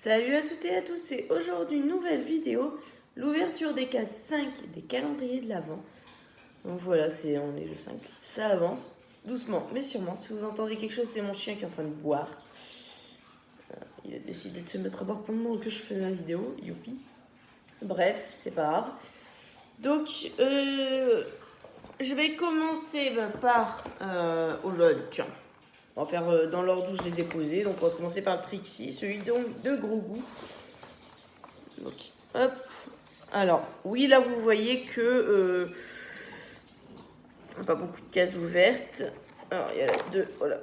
Salut à toutes et à tous, c'est aujourd'hui une nouvelle vidéo, l'ouverture des cases 5 des calendriers de l'Avent. Donc voilà, on est le 5. Ça avance, doucement mais sûrement. Si vous entendez quelque chose, c'est mon chien qui est en train de boire. Il a décidé de se mettre à boire pendant que je fais la vidéo, youpi. Bref, c'est pas grave. Donc, je vais commencer par aujourd'hui, tiens. On va faire dans l'ordre où je les ai posés. Donc on va commencer par le Trixie, celui donc de gros goût. Donc hop. Alors oui, là vous voyez que pas beaucoup de cases ouvertes. Alors il y a là deux, voilà.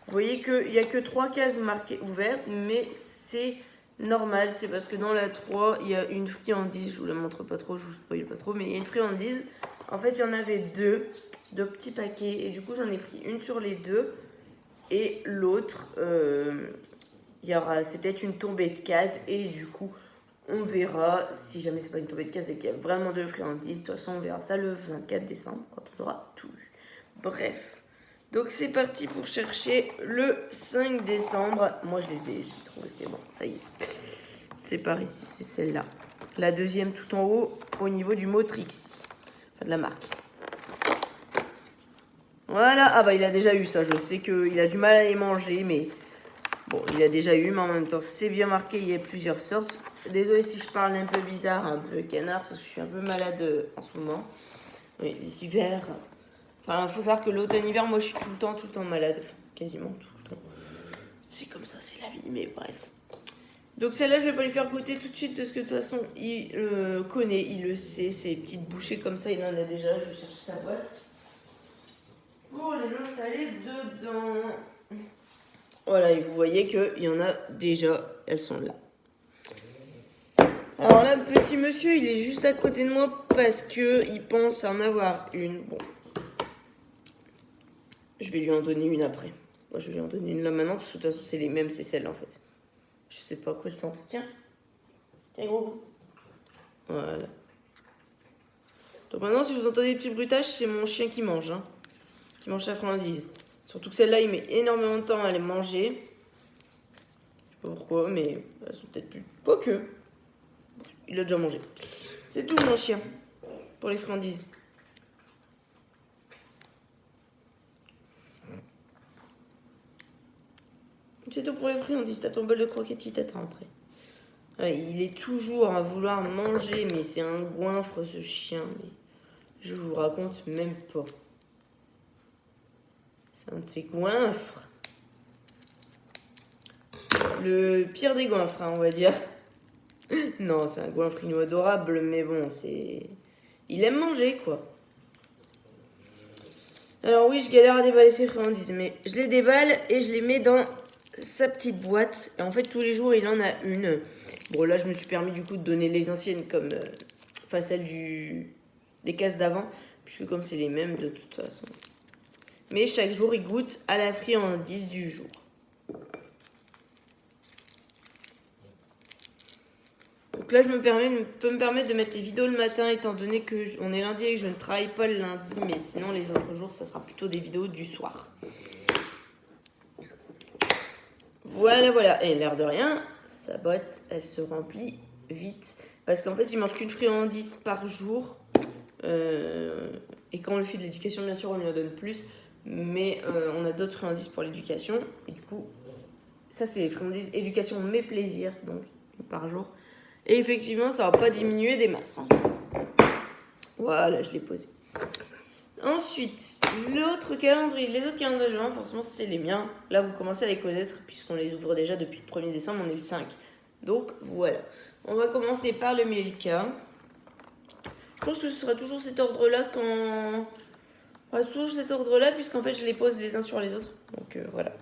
Vous voyez qu'il n'y a que 3 cases marquées ouvertes, mais c'est normal. C'est parce que dans la 3, il y a une friandise. Je vous la montre pas trop, je vous spoil pas trop, mais il y a une friandise. En fait, il y en avait deux petits paquets. Et du coup, j'en ai pris une sur les deux. Et l'autre, c'est peut-être une tombée de cases. Et du coup, on verra. Si jamais c'est pas une tombée de cases et qu'il y a vraiment deux friandises, de toute façon, on verra ça le 24 décembre, quand on aura tout vu. Bref. Donc c'est parti pour chercher le 5 décembre. Moi, j'ai trouvé, c'est bon, ça y est. C'est par ici, c'est celle-là. La deuxième tout en haut, au niveau du mot Trixie. Enfin, de la marque. Voilà, ah bah il a déjà eu ça, je sais qu'il a du mal à les manger, mais bon, il a déjà eu, mais en même temps, c'est bien marqué, il y a plusieurs sortes. Désolée si je parle un peu bizarre, un peu canard, parce que je suis un peu malade en ce moment. Oui, l'hiver, enfin, il faut savoir que l'automne-hiver, moi je suis tout le temps malade, enfin, quasiment tout le temps. C'est comme ça, c'est la vie, mais bref. Donc celle-là, je vais pas lui faire goûter tout de suite, parce que de toute façon, il connaît, il le sait, ces petites bouchées comme ça, il en a déjà, je vais chercher sa boîte. Pour les installer dedans. Voilà, et vous voyez qu'il y en a déjà, elles sont là. Alors là, le petit monsieur, il est juste à côté de moi parce qu'il pense en avoir une. Bon. Je vais lui en donner une après. Moi, je vais lui en donner une là maintenant parce que de toute façon, c'est les mêmes, c'est celle-là en fait. Je sais pas quoi elle sent. Tiens. Tiens, gros. Voilà. Donc maintenant, si vous entendez des petits bruitages, c'est mon chien qui mange. Hein. Qui mange sa friandise. Surtout que celle-là, il met énormément de temps à les manger. Je sais pas pourquoi, mais elles sont peut-être plus. Pas que. Il a déjà mangé. C'est tout, mon chien. Pour les friandises. C'est tout pour les friandises. T'as ton bol de croquettes qui t'attend après. Ouais, il est toujours à vouloir manger, mais c'est un goinfre, ce chien. Mais je vous raconte même pas. C'est un de ces goinfres. Le pire des goinfres, hein, on va dire. Non, c'est un goinfrino adorable, mais bon, c'est... Il aime manger, quoi. Alors oui, je galère à déballer ces friandises, mais je les déballe et je les mets dans sa petite boîte. Et en fait, tous les jours, il en a une. Bon, là, je me suis permis du coup de donner les anciennes comme... Enfin, celles des cases d'avant, puisque comme c'est les mêmes de toute façon. Mais chaque jour, il goûte à la friandise du jour. Donc là, je peux me permettre de mettre les vidéos le matin, étant donné que on est lundi et que je ne travaille pas le lundi. Mais sinon, les autres jours, ça sera plutôt des vidéos du soir. Voilà. Et l'air de rien, sa boîte, elle se remplit vite. Parce qu'en fait, il mange qu'une friandise par jour. Et quand on lui fait de l'éducation, bien sûr, on lui en donne plus. Mais on a d'autres friandises pour l'éducation. Et du coup, ça, c'est les friandises éducation, mais plaisir. Donc, par jour. Et effectivement, ça va pas diminuer des masses. Hein. Voilà, je l'ai posé. Ensuite, les autres calendriers de l'Avent, forcément, c'est les miens. Là, vous commencez à les connaître, puisqu'on les ouvre déjà depuis le 1er décembre, on est le 5. Donc, voilà. On va commencer par le Milka. Je pense que ce sera toujours cet ordre-là puisqu'en fait, je les pose les uns sur les autres. Donc, voilà.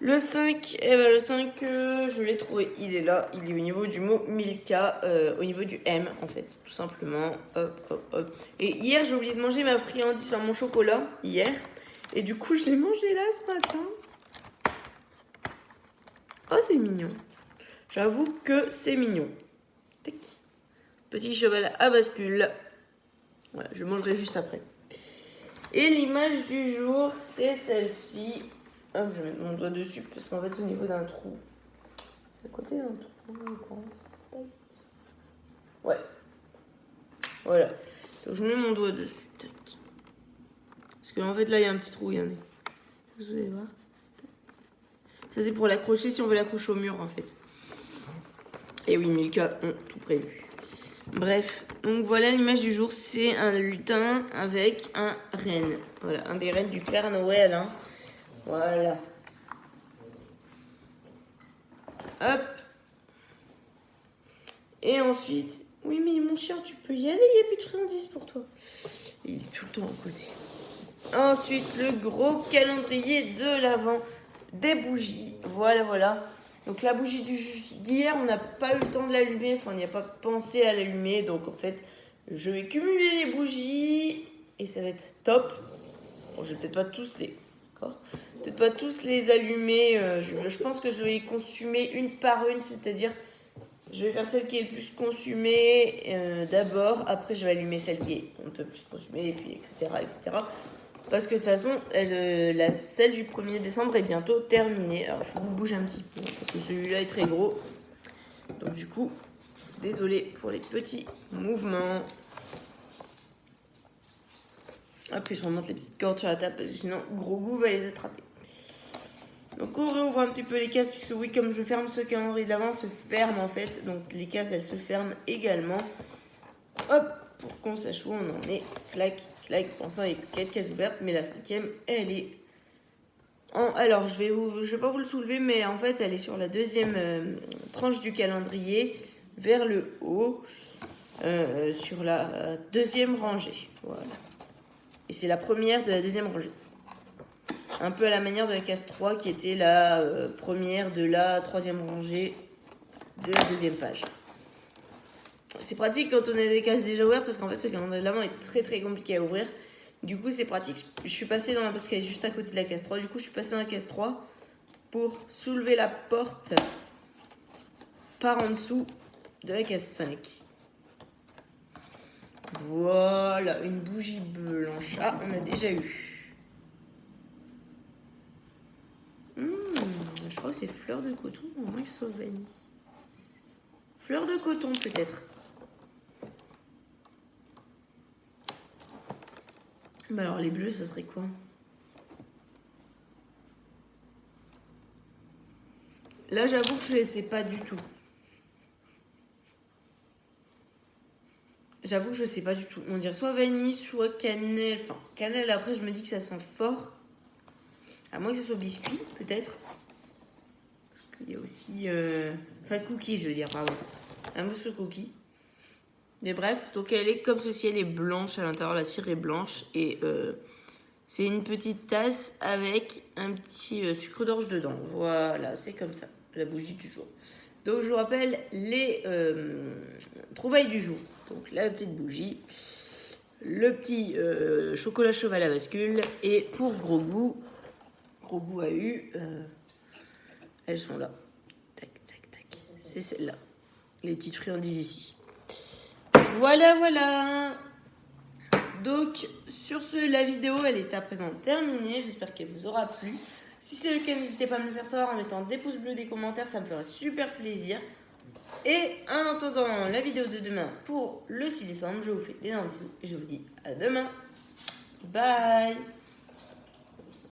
Le 5, je l'ai trouvé, il est là, il est au niveau du mot Milka, au niveau du M en fait, tout simplement. Hop. Et hier, j'ai oublié de manger ma friandise, enfin mon chocolat, hier. Et du coup, je l'ai mangé là ce matin. Oh, c'est mignon. J'avoue que c'est mignon. Tac. Petit cheval à bascule. Voilà, je mangerai juste après. Et l'image du jour, c'est celle-ci. Hop, je vais mettre mon doigt dessus parce qu'en fait, c'est au niveau d'un trou. à côté, hein, tout le monde. Ouais. Voilà. Donc, je mets mon doigt dessus. Tac. Parce qu'en fait, là, il y a un petit trou, regardez. Vous allez voir. Ça, c'est pour l'accrocher si on veut l'accrocher au mur, en fait. Et oui, Milka ont tout prévu. Bref, donc voilà l'image du jour. C'est un lutin avec un renne. Voilà, un des rennes du Père Noël. Hein. Voilà. Hop. Et ensuite... Oui, mais mon chien, tu peux y aller, il n'y a plus de friandises pour toi. Il est tout le temps à côté. Ensuite, le gros calendrier de l'Avent, des bougies. Voilà, voilà. Donc la bougie d'hier, on n'a pas eu le temps de l'allumer. Enfin, on n'y a pas pensé à l'allumer. Donc en fait, je vais cumuler les bougies. Et ça va être top. Bon, je vais peut-être pas tous les... D'accord ? Peut-être pas tous les allumer. Je pense que je vais les consumer une par une. C'est-à-dire... Je vais faire celle qui est le plus consumée d'abord. Après, je vais allumer celle qui est un peu plus consumée. Et puis, etc. etc. Parce que de toute façon, celle du 1er décembre est bientôt terminée. Alors, je vous bouge un petit peu. Parce que celui-là est très gros. Donc, du coup, désolé pour les petits mouvements. Hop, et je remonte les petites cordes sur la table. Parce que sinon, gros goût va les attraper. Donc on réouvre un petit peu les cases puisque oui, comme je ferme ce calendrier de l'Avent, se ferme en fait. Donc les cases, elles se ferment également. Hop, pour qu'on sache où on en est. Clac, clac. Pour l'instant, il y a 4 cases ouvertes, mais la 5e, elle est... Alors, je vais pas vous le soulever, mais en fait, elle est sur la 2e tranche du calendrier, vers le haut, sur la 2e rangée. Voilà. Et c'est la première de la 2e rangée. Un peu à la manière de la case 3 qui était la première de la 3e rangée de la 2e page. C'est pratique quand on a des cases déjà ouvertes parce qu'en fait ce calendrier de l'Avent est très très compliqué à ouvrir. Du coup c'est pratique. Je suis passée dans la... parce qu'elle est juste à côté de la case 3. Du coup je suis passée dans la case 3 pour soulever la porte par en dessous de la case 5. Voilà, une bougie blanche. Ah, on a déjà eu. Je crois que c'est fleur de coton ou moins sauve vanille. Fleur de coton peut-être. Bah alors les bleus, ça serait quoi? Là, j'avoue que je ne sais pas du tout. J'avoue que je sais pas du tout. On dirait soit vanille, soit cannelle. Enfin, cannelle, après, je me dis que ça sent fort. À moins que ce soit biscuit, peut-être. Parce qu'il y a aussi... Enfin, cookie, je veux dire, pardon. Un mousse au cookie. Mais bref, donc elle est comme ceci, elle est blanche à l'intérieur, la cire est blanche. Et c'est une petite tasse avec un petit sucre d'orge dedans. Voilà, c'est comme ça, la bougie du jour. Donc je vous rappelle les trouvailles du jour. Donc la petite bougie, le petit chocolat chauve à la bascule. Et pour gros goût a eu, elles sont là. Tac, tac, tac. C'est celle-là. Les petites friandises ici. Voilà, voilà. Donc, sur ce, la vidéo, elle est à présent terminée. J'espère qu'elle vous aura plu. Si c'est le cas, n'hésitez pas à me le faire savoir en mettant des pouces bleus, des commentaires. Ça me ferait super plaisir. Et en attendant la vidéo de demain pour le 6 décembre, je vous fais des bisous et je vous dis à demain. Bye.